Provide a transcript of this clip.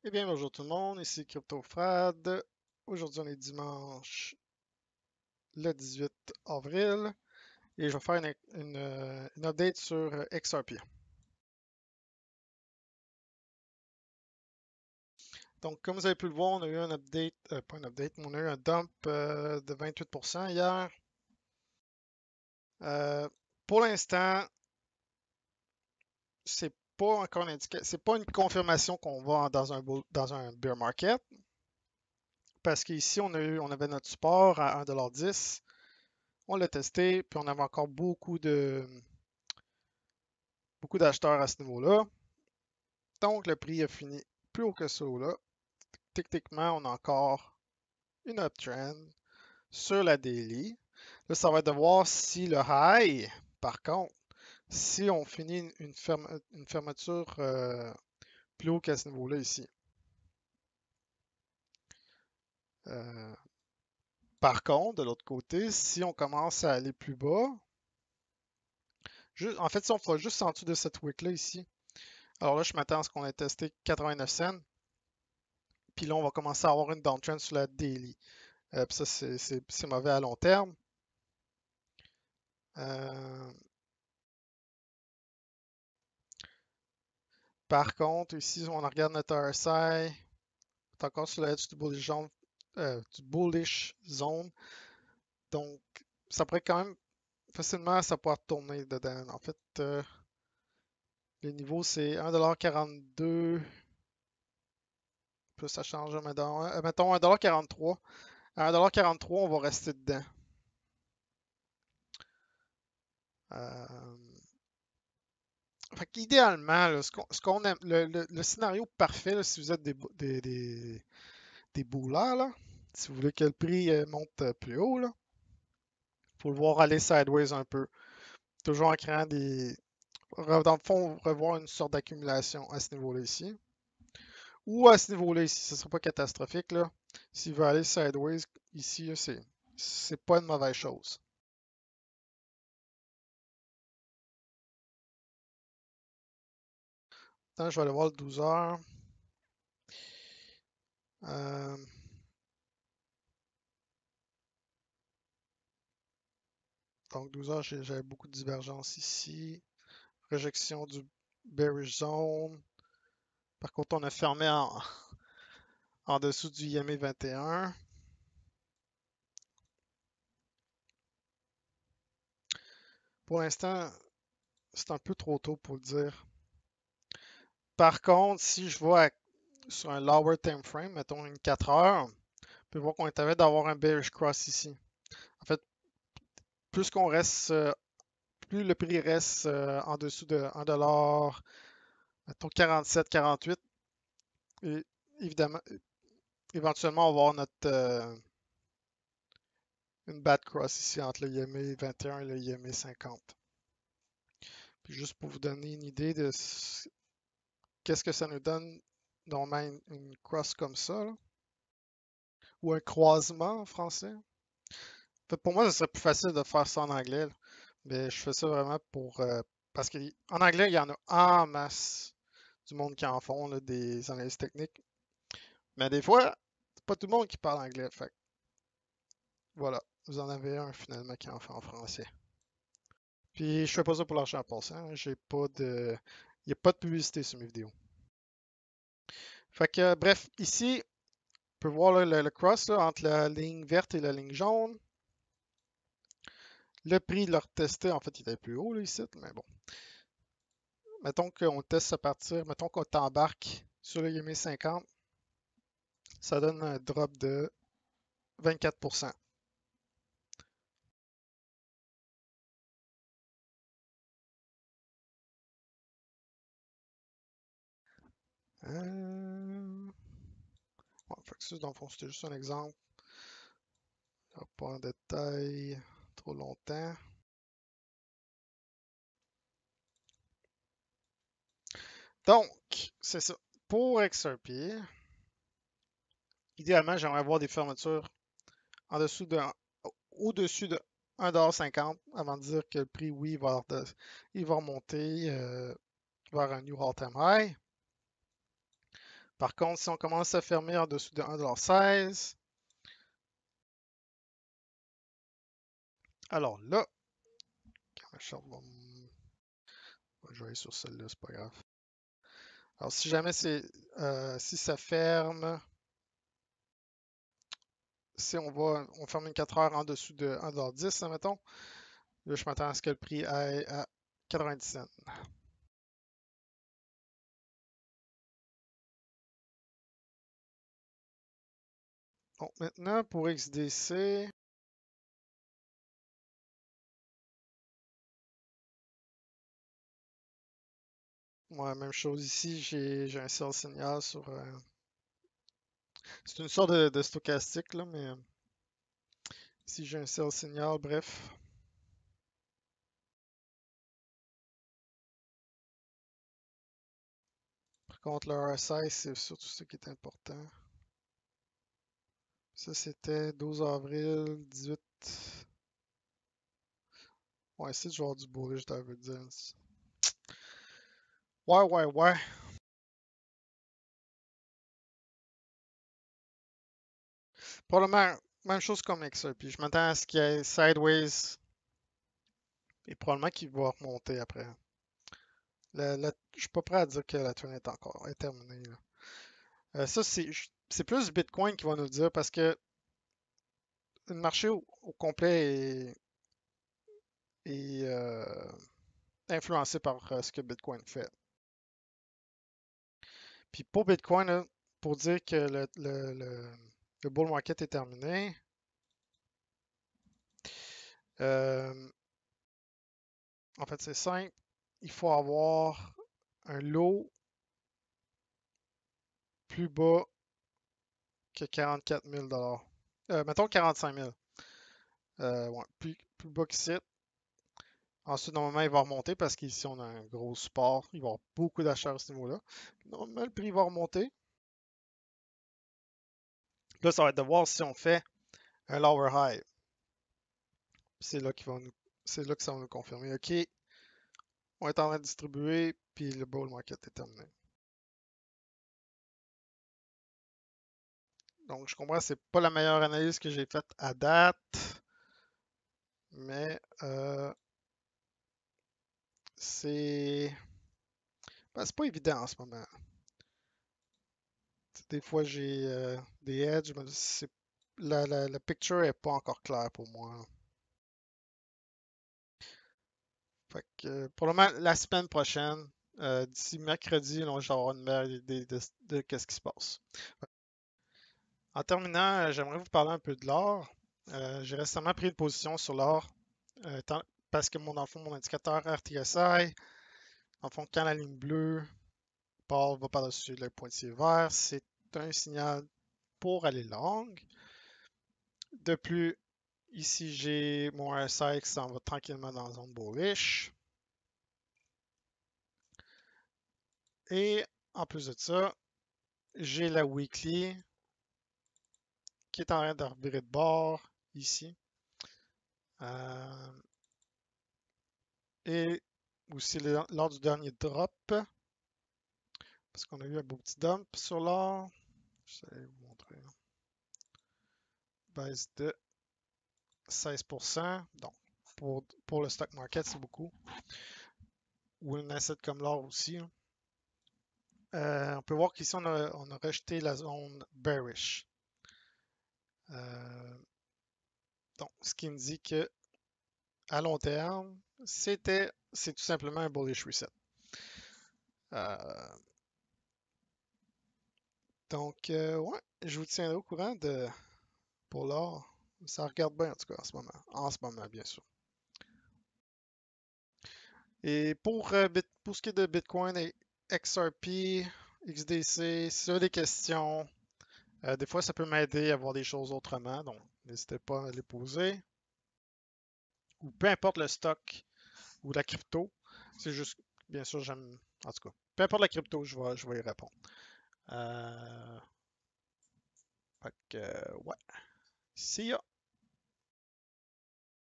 Eh bien, bonjour tout le monde, ici CryptoFrad. Aujourd'hui, on est dimanche le 18 avril et je vais faire une update sur XRP. Donc, comme vous avez pu le voir, on a eu un update, pas un update, mais on a eu un dump de 28% hier. Euh, pour l'instant, c'est pas encore c'est pas une confirmation qu'on va dans un bear market parce qu'ici, on avait notre support à 1,10$. On l'a testé, puis on avait encore beaucoup d'acheteurs à ce niveau-là. Donc, le prix a fini plus haut que ça là. Techniquement, on a encore une uptrend sur la daily. Là, ça va être de voir si le high, par contre, si on finit une fermeture plus haut qu'à ce niveau-là ici. Euh, Par contre, de l'autre côté, si on commence à aller plus bas, en fait, si on va juste en dessous de cette wick-là ici, alors là, je m'attends à ce qu'on ait testé 89 cents. Puis là, on va commencer à avoir une downtrend sur la daily. Puis ça, c'est mauvais à long terme. Euh, Par contre, ici, on regarde notre RSI, c'est encore sur l'edge du bullish zone. Donc, ça pourrait quand même facilement ça pourrait tourner dedans. En fait, les niveaux, c'est 1,42$. Puis ça change, mettons 1,43$. À 1,43$, on va rester dedans. Euh, Fait qu'idéalement, là, ce qu'on aime, le scénario parfait, là, si vous êtes des bullers, là, si vous voulez que le prix monte plus haut, là, faut le voir aller sideways un peu. Toujours en créant dans le fond, revoir une sorte d'accumulation à ce niveau-là ici. Ou à ce niveau-là ici, ce ne sera pas catastrophique, là. S'il veut aller sideways ici, là, c'est pas une mauvaise chose. Attends, je vais aller voir le 12 heures. Euh, donc 12 heures, j'avais beaucoup de divergences ici. Rejection du bearish zone. Par contre, on a fermé en dessous du IME 21. Pour l'instant, c'est un peu trop tôt pour le dire. Par contre, si je vois sur un lower time frame, mettons une 4 heures, on peut voir qu'on est en train d'avoir un bearish cross ici. En fait, plus qu'on reste, plus le prix reste en dessous de 1$, mettons 47, 48, et évidemment, éventuellement, on va avoir une bad cross ici entre le IME 21 et le IME 50. Puis juste pour vous donner une idée de qu'est-ce que ça nous donne normalement une cross comme ça, là, ou un croisement en français. En fait, pour moi, ce serait plus facile de faire ça en anglais, là. Mais je fais ça vraiment parce qu'en anglais, il y en a en masse du monde qui en font, là, des analyses techniques. Mais des fois, c'est pas tout le monde qui parle anglais. Fait que voilà, vous en avez un finalement qui en fait en français. Puis je fais pas ça pour l'argent en passant, hein. J'ai pas de. Il n'y a pas de publicité sur mes vidéos. Fait que bref, ici, on peut voir là, le cross là, entre la ligne verte et la ligne jaune. Le prix de leur tester, en fait, il était plus haut là, ici, mais bon. Mettons qu'on teste à partir, mettons qu'on t'embarque sur le Yumi 50, ça donne un drop de 24%. Ouais, fait que ça, dans le fond, c'était juste un exemple. Pas en détail trop longtemps. Donc, c'est ça. Pour XRP, idéalement, j'aimerais avoir des fermetures en dessous de, au-dessus de 1,50$ avant de dire que le prix, oui, il va remonter vers un new all-time high. Par contre, si on commence à fermer en dessous de 1,16$, alors là, je vais aller sur celle-là, c'est pas grave. Alors si jamais si ça ferme, si on ferme une 4 heures en dessous de 1,10$, mettons, là je m'attends à ce que le prix aille à 90 cents. Bon, maintenant pour XDC, ouais, même chose ici, j'ai un sell signal sur. C'est une sorte de stochastique, là, mais ici j'ai un sell signal, bref. Par contre, le RSI, c'est surtout ce qui est important. Ça, c'était 12 avril, 18. Ouais, c'est genre du bullish divergence. Ouais, ouais, ouais. Probablement, même chose comme XRP. Je m'attends à ce qu'il y ait sideways et probablement qu'il va remonter après. Je suis pas prêt à dire que la turn est terminée, là. Ça, c'est plus Bitcoin qui va nous le dire parce que le marché au complet est influencé par ce que Bitcoin fait. Puis pour Bitcoin, là, pour dire que le bull market est terminé, euh, en fait, c'est simple. Il faut avoir un lot plus bas que 44 000 mettons 45 000. Ouais, plus bas qu'ici. Ensuite, normalement, il va remonter parce qu'ici, on a un gros support. Il va y avoir beaucoup d'achats à ce niveau-là. Normalement, le prix va remonter. Là, ça va être de voir si on fait un lower high. C'est là c'est là que ça va nous confirmer. OK, on est en train de distribuer, puis le bull market est terminé. Donc, je comprends que c'est pas la meilleure analyse que j'ai faite à date, mais c'est c'est pas évident en ce moment. Des fois, j'ai des edges, je me dis, la picture est pas encore claire pour moi. Fait que, pour le moment, la semaine prochaine, d'ici mercredi, là, je vais avoir une meilleure idée de qu'est-ce qui se passe. En terminant, j'aimerais vous parler un peu de l'or. J'ai récemment pris une position sur l'or parce que dans le fond, mon indicateur RTSI, dans le fond, quand la ligne bleue va par-dessus le pointillé vert, c'est un signal pour aller long. De plus, ici, j'ai mon RSI qui s'en va tranquillement dans la zone bullish. Et en plus de ça, j'ai la weekly qui est en train de revirer de bord ici. Et aussi lors du dernier drop, parce qu'on a eu un beau petit dump sur l'or. Je vais vous montrer. Baisse de 16%. Donc, pour le stock market, c'est beaucoup. Ou un asset comme l'or aussi. On peut voir qu'ici, on a rejeté la zone bearish. Donc, ce qui me dit que à long terme, c'est tout simplement un bullish reset. Euh, donc, ouais, je vous tiendrai au courant pour l'or. Ça regarde bien en tout cas en ce moment. En ce moment, bien sûr. Et pour ce qui est de Bitcoin et XRP, XDC, si vous avez des questions, des fois ça peut m'aider à voir des choses autrement, donc n'hésitez pas à les poser. Ou peu importe le stock ou la crypto, c'est juste, bien sûr, en tout cas, peu importe la crypto, je vais y répondre. Fait que, ouais. See ya!